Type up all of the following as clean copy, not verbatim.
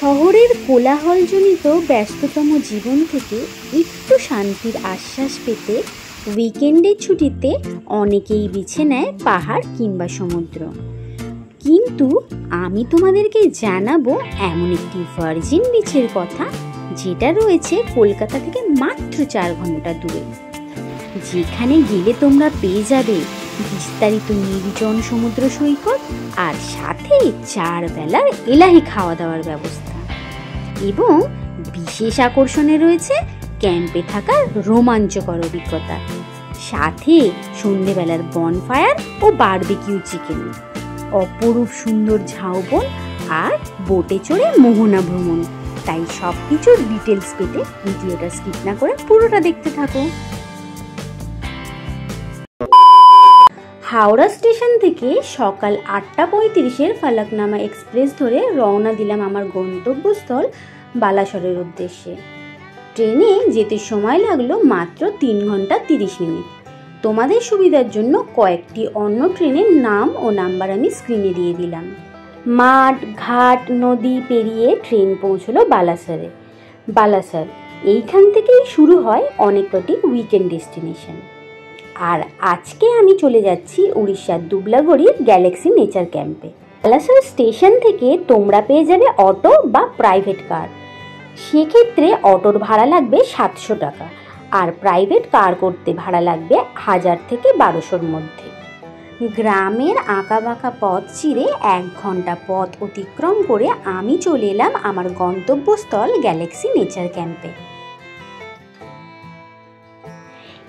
শহরের কোলাহলজনিত ব্যস্ততম জীবন থেকে একটু শান্তির আশ্বাস পেতে উইকেন্ডের ছুটিতে অনেকেই বেছে নেয় পাহাড় কিংবা সমুদ্র। কিন্তু আমি তোমাদেরকে জানাবো এমন একটি ভার্জিন বিচের কথা, যেটা রয়েছে কলকাতা থেকে মাত্র 4 ঘন্টা দূরে, যেখানে গেলে তোমরা পেয়ে যাবে বিস্তারিত নির্জন সমুদ্র সৈকত আর সাথে 4 বেলার এলাহি খাওয়া দাওয়ার ব্যবস্থা। এবং বিশেষ আকর্ষণে রয়েছে ক্যাম্পে থাকার রোমাঞ্চকর অভিজ্ঞতা, সাথে সন্ধ্যেবেলার বনফায়ার ও বারবিকিউ চিকেন, অপরূপ সুন্দর ঝাউবন আর বোটে চড়ে মোহনা ভ্রমণ। তাই সব কিছুর ডিটেলস পেতে ভিডিওটা স্কিপ না করে পুরোটা দেখতে থাকো। হাওড়া স্টেশন থেকে সকাল 8:35 ফালাকনামা এক্সপ্রেস ধরে রওনা দিলাম আমার গন্তব্যস্থল বালাসরের উদ্দেশ্যে। ট্রেনে যেতে সময় লাগলো মাত্র 3 ঘন্টা 30 মিনিট। তোমাদের সুবিধার জন্য কয়েকটি অন্য ট্রেনের নাম ও নাম্বার আমি স্ক্রিনে দিয়ে দিলাম। মাঠ, ঘাট, নদী পেরিয়ে ট্রেন পৌঁছলো বালাসরে। বালাসর এইখান থেকেই শুরু হয় অনেক কটি উইকেন্ড ডেস্টিনেশন। আর আজকে আমি চলে যাচ্ছি উড়িষ্যার দুবলাগড়ির গ্যালাক্সি নেচার ক্যাম্পে। বালাসর স্টেশন থেকে তোমরা পেয়ে যাবে অটো বা প্রাইভেট কার। সেক্ষেত্রে অটোর ভাড়া লাগবে 700 টাকা, আর প্রাইভেট কার করতে ভাড়া লাগবে 1000 থেকে 1200-র মধ্যে। গ্রামের আঁকাবাঁকা পথ চিরে 1 ঘন্টা পথ অতিক্রম করে আমি চলে এলাম আমার গন্তব্যস্থল গ্যালাক্সি নেচার ক্যাম্পে।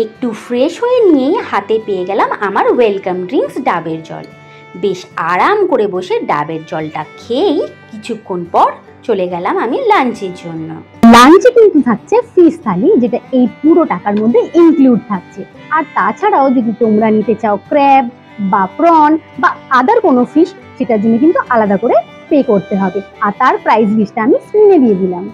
একটু ফ্রেশ হয়ে নিয়েই হাতে পেয়ে গেলাম আমার ওয়েলকাম ড্রিঙ্কস ডাবের জল। বেশ আরাম করে বসে ডাবের জলটা খেয়েই কিছুক্ষণ পর চলে গেলাম আমি লাঞ্চের জন্য। লাঞ্চে কিন্তু থাকছে ফিশ থালি, যেটা এই পুরো টাকার মধ্যে ইনক্লুড থাকছে। আর তাছাড়াও যদি তোমরা নিতে চাও ক্র্যাব বা প্রন বা আদার কোনো ফিশ, সেটার জন্য কিন্তু আলাদা করে পে করতে হবে। আর তার প্রাইস লিস্টটা আমি স্ক্রিনে দিয়ে দিলাম।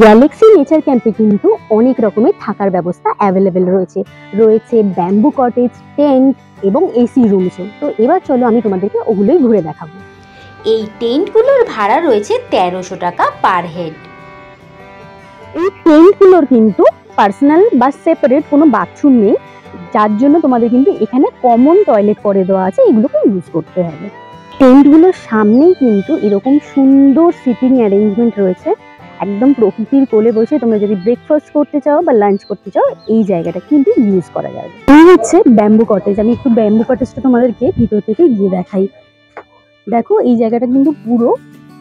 গ্যালাক্সি নেচার ক্যাম্পে কিন্তু অনেক রকমের থাকার ব্যবস্থা অ্যাভেলেবেল রয়েছে। রয়েছে ব্যাম্বু কটেজ, টেন্ট এবং এসি রুমসও। তো এবার চলো আমি তোমাদেরকে ওগুলোই ঘুরে দেখাবো। এই টেন্টগুলোর ভাড়া রয়েছে 1300 টাকা পার হেড। এই টেন্টগুলোর কিন্তু পার্সোনাল বা সেপারেট কোনো বাথরুম নেই, যার জন্য তোমাদের কিন্তু এখানে কমন টয়লেট করে দেওয়া আছে, এগুলোকে ইউজ করতে হবে। টেন্টগুলোর সামনেই কিন্তু এরকম সুন্দর সিটিং অ্যারেঞ্জমেন্ট রয়েছে। একদম প্রকৃতির কোলে বসে তোমরা যদি ব্রেকফাস্ট করতে চাও বা লাঞ্চ করতে চাও, এই জায়গাটা কিন্তু ইউজ করা যাবে। এই হচ্ছে ব্যাম্বু কটেজ। আমি একটু ব্যাম্বু কটেজটা তোমাদেরকে ভিতর থেকে গিয়ে দেখাই। দেখো এই জায়গাটা কিন্তু পুরো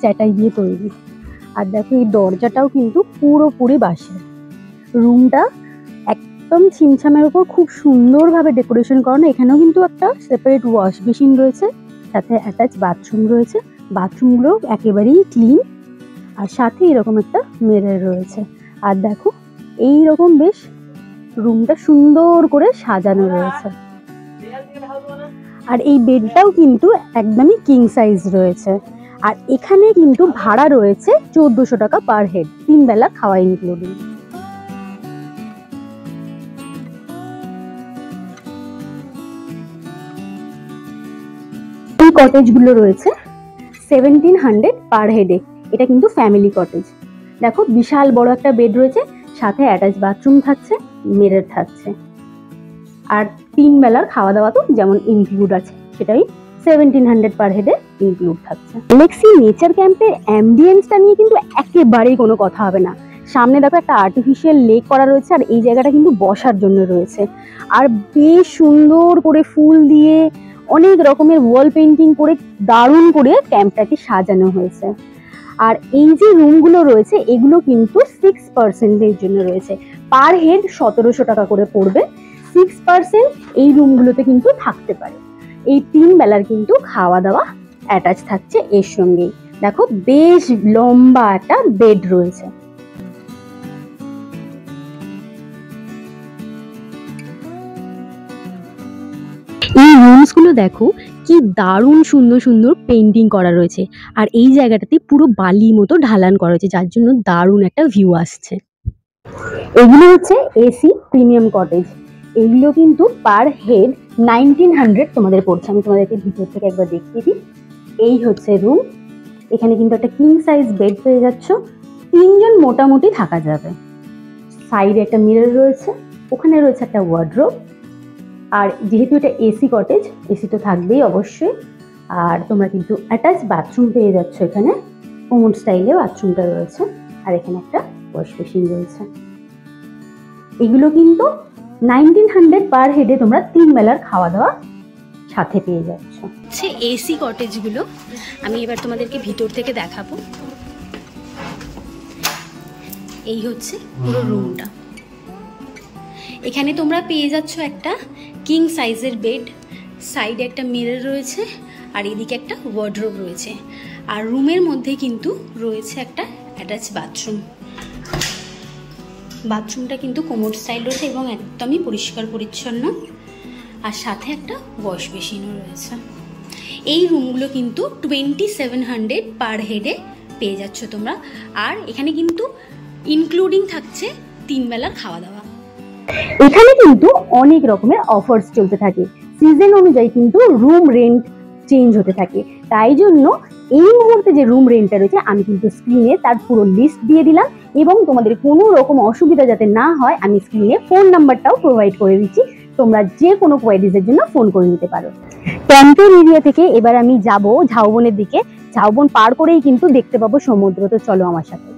চ্যাটাই দিয়ে তৈরি। আর দেখো এই দরজাটাও কিন্তু পুরোপুরি বাঁশের। রুমটা একদম ছিমছামের উপর খুব সুন্দরভাবে ডেকোরেশন করানো। এখানেও কিন্তু একটা সেপারেট ওয়াশ বেসিন রয়েছে, সাথে অ্যাটাচ বাথরুম রয়েছে। বাথরুমগুলো একেবারেই ক্লিন, আর সাথে এরকম একটা মিরর রয়েছে। আর দেখো এই রকম বেশ রুমটা সুন্দর করে সাজানো রয়েছে। আর এই বেডটাও কিন্তু একদমই কিং সাইজ রয়েছে। আর এখানে কিন্তু ভাড়া রয়েছে 1400 টাকা পার হেড, 3 বেলা খাওয়া ইনক্লুডিং। এই কটেজগুলো রয়েছে 1700 পার হেডে। এটা কিন্তু ফ্যামিলি কটেজ। দেখো বিশাল বড় একটা বেড রয়েছে, সাথে অ্যাটাচ বাথরুম থাকছে, মিরর থাকছে। আর 3 বেলার খাওয়া দাওয়া তো যেমন ইনক্লুড আছে, সেটাই 1700 পার হেডে ইনক্লুড থাকছে। গ্যালাক্সি নেচার ক্যাম্পের অ্যাম্বিয়েন্সটা নিয়ে কিন্তু একেবারেই কোনো কথা হবে না। সামনে দেখো একটা আর্টিফিশিয়াল লেক করা রয়েছে, আর এই জায়গাটা কিন্তু বসার জন্য রয়েছে। আর বেশ সুন্দর করে ফুল দিয়ে অনেক রকমের ওয়াল পেন্টিং করে দারুণ করে ক্যাম্পটাকে সাজানো হয়েছে। আর এই যে রুমগুলো রয়েছে, এগুলো কিন্তু 6% জন্য রয়েছে। পার হেড 1700 টাকা করে পড়বে। 6% এই রুমগুলোতে কিন্তু থাকতে পারে। এই 3 বেলার কিন্তু খাওয়া দাওয়া অ্যাটাচ থাকছে এর সঙ্গেই। দেখো বেশ লম্বা একটা বেড রয়েছে। এই রুমসগুলো দেখো কি দারুণ সুন্দর সুন্দর পেন্টিং করা রয়েছে। আর এই জায়গাটাতে পুরো বালি মতো ঢালান করা হয়েছে, যার জন্য দারুণ একটা ভিউ আসছে। এগুলো হচ্ছে এসি প্রিমিয়াম কটেজ। এগুলো কিন্তু পার হেড 1900 তোমাদের পড়ছে। আমি তোমাদেরকে ভিতর থেকে একবার দেখিয়ে দিই। এই হচ্ছে রুম। এখানে কিন্তু একটা কিং সাইজ বেড পেয়ে যাচ্ছ, 3 জন মোটামুটি থাকা যাবে। সাইডে একটা মিরর রয়েছে, ওখানে রয়েছে একটা ওয়ার্ডরোব। আর যেহেতু এটা এসি কটেজ, এসি তো থাকবেই অবশ্যই। আর তোমরা কিন্তু অ্যাটাচ বাথরুম পেয়ে যাচ্ছ, এখানে কোমোড স্টাইলে বাথরুমটা রয়েছে। আর এখানে একটা ওয়াশ বেসিন রয়েছে। এগুলো কিন্তু 1900 পার হেডে তোমরা 3 বেলার খাওয়া দাওয়া সাথে পেয়ে যাচ্ছ। এসি কটেজগুলো আমি এবার তোমাদেরকে ভিতর থেকে দেখাবো। এই হচ্ছে পুরো রুমটা। এখানে তোমরা পেয়ে যাচ্ছ একটা কিং সাইজের বেড, সাইডে একটা মিরর রয়েছে, আর এদিকে একটা ওয়ার্ডরোব রয়েছে। আর রুমের মধ্যে কিন্তু রয়েছে একটা অ্যাটাচ বাথরুম। বাথরুমটা কিন্তু কোমোড স্টাইল রয়েছে এবং একদমই পরিষ্কার পরিচ্ছন্ন। আর সাথে একটা ওয়াশ বেসিনও রয়েছে। এই রুমগুলো কিন্তু 2700 পার হেডে পেয়ে যাচ্ছ তোমরা। আর এখানে কিন্তু ইনক্লুডিং থাকছে 3 বেলার খাওয়া দাওয়া। এখানে কিন্তু অনেক রকমের অফার্স চলতে থাকে, সিজন অনুযায়ী কিন্তু রুম রেন্ট চেঞ্জ হতে থাকে। তাই জন্য এই মুহূর্তে যে রুম রেন্টটা রয়েছে আমি কিন্তু স্ক্রিনে তার পুরো লিস্ট দিয়ে দিলাম, এবং তোমাদের কোনো রকম অসুবিধা যাতে না হয় আমি স্ক্রিনে ফোন নাম্বারটাও প্রোভাইড করে দিচ্ছি। তোমরা যে কোনো কোয়ারিজের জন্য ফোন করে নিতে পারো। ক্যাম্পের এরিয়া থেকে এবার আমি যাব ঝাউবনের দিকে। ঝাউবন পার করেই কিন্তু দেখতে পাবো সমুদ্র। তো চলো আমার সাথে।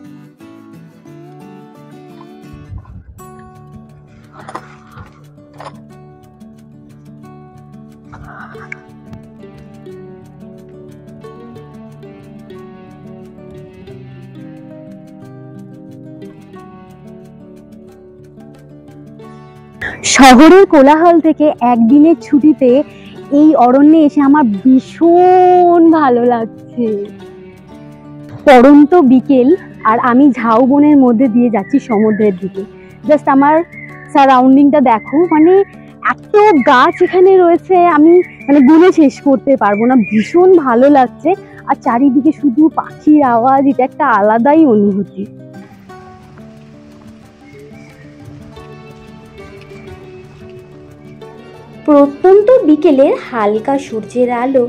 শহরের কোলাহল থেকে একদিনের ছুটিতে এই অরণ্যে এসে আমার ভীষণ ভালো লাগছে। পড়ন্ত বিকেল, আর আমি ঝাউবনের মধ্যে দিয়ে যাচ্ছি সমুদ্রের দিকে। জাস্ট আমার সারাউন্ডিংটা দেখো, মানে এত গাছ এখানে রয়েছে, আমি মানে গুনে শেষ করতে পারবো না। ভীষণ ভালো লাগছে। আর চারিদিকে শুধু পাখির আওয়াজ, এটা একটা আলাদাই অনুভূতি। প্রত্যন্ত বিকেলের হালকা সূর্যের আলো,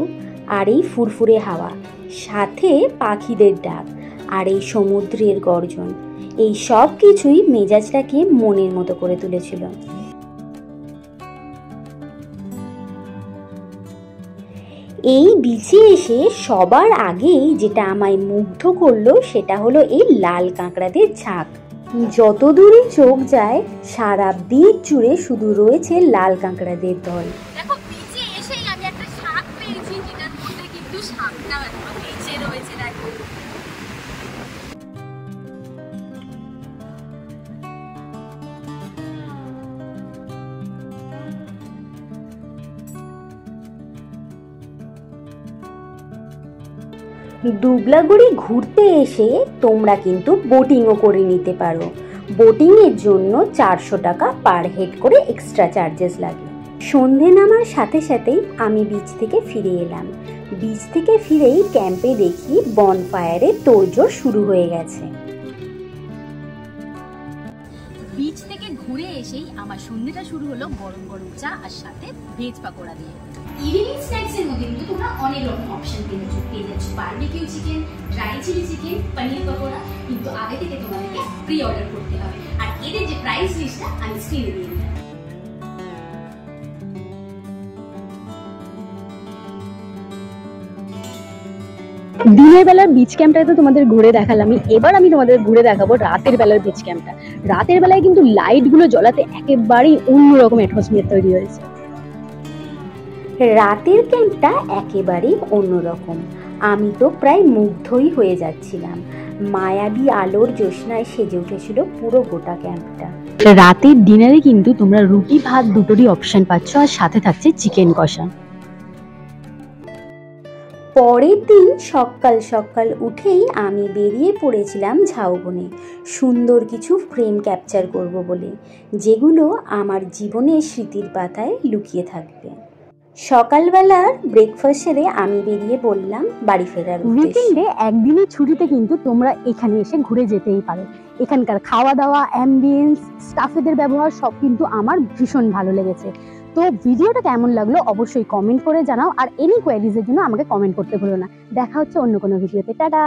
আর এই ফুরফুরে হাওয়া, সাথে পাখিদের ডাক, আর এই সমুদ্রের গর্জন, এই সব কিছুই মেজাজটাকে মনের মতো করে তুলেছিল। এই বিচে এসে সবার আগেই যেটা আমায় মুগ্ধ করলো সেটা হলো এই লাল কাঁকড়াদের ঝাঁক। যত দূরে চোখ যায় সারা বিচ জুড়ে শুধু রয়েছে লাল কাঁকড়াদের দল। দেখো বিচে এসেই আমি একটা শাক পেয়েছি, যেটার মধ্যে কিন্তু শাকটা বেঁচে রয়েছে। দেখো দুবলাগুড়ি ঘুরতে এসে তোমরা কিন্তু বোটিংও করে নিতে পারো। বোটিংয়ের জন্য 400 টাকা পার হেড করে এক্সট্রা চার্জেস লাগে। সন্ধে নামার সাথে সাথেই আমি বিচ থেকে ফিরে এলাম। বিচ থেকে ফিরেই ক্যাম্পে দেখি বনফায়ারের তোড়জোড় শুরু হয়ে গেছে। বিচ থেকে ঘুরে এসেই আমার সন্ধ্যেটা শুরু হলো গরম গরম চা আর সাথে ভেজ পাকোড়া দিয়ে। ইভিনিং স্ন্যাক্সের মধ্যে কিন্তু তোমরা অনেক রকম অপশন পেয়ে যাচ্ছ। Barbecue chicken, dry chilli chicken, paneer pakora. কিন্তু আগে থেকে তোমাদেরকে প্রি অর্ডার করতে হবে। আর এদের যে প্রাইস লিস্টটা আমি স্ক্রিনে দিয়ে দিলাম। দিনের বেলার বিচ ক্যাম্পটা তো তোমাদের ঘুরে দেখালাম। এবার আমি তোমাদের ঘুরে দেখাবো রাতের বেলার বিচ ক্যাম্পটা। রাতের বেলায় কিন্তু লাইটগুলো জ্বলাতে একেবারেই অন্যরকম অ্যাটমসফিয়ার তৈরি হয়েছে। রাতের ক্যাম্পটা একেবারেই অন্যরকম। আমি তো প্রায় মুগ্ধই হয়ে যাচ্ছিলাম। মায়াবী আলোর জ্যোৎস্নায় সেজে উঠেছিল পুরো গোটা ক্যাম্পটা। রাতের ডিনারে কিন্তু তোমরা রুটি ভাত দুটোরই অপশন পাচ্ছ, আর সাথে থাকছে চিকেন কষা। পরের দিন সকাল সকাল উঠেই আমি বেরিয়ে পড়েছিলাম ঝাউবনে সুন্দর কিছু ফ্রেম ক্যাপচার করব বলে, যেগুলো আমার জীবনের স্মৃতির পাতায় লুকিয়ে থাকবে। সকালবেলার ব্রেকফাস্ট সেরে আমি বেরিয়ে বললাম বাড়ি ফেরার উদ্দেশ্যে। উইকেন্ডে একদিনের ছুটিতে কিন্তু তোমরা এখানে এসে ঘুরে যেতেই পারো। এখানকার খাওয়া দাওয়া, অ্যাম্বিয়েন্স, স্টাফেদের ব্যবহার সব কিন্তু আমার ভীষণ ভালো লেগেছে। তো ভিডিওটা কেমন লাগলো অবশ্যই কমেন্ট করে জানাও, আর এনি কোয়ারিজের জন্য আমাকে কমেন্ট করতে ভুলো না। দেখা হচ্ছে অন্য কোনো ভিডিওতে। টাটা।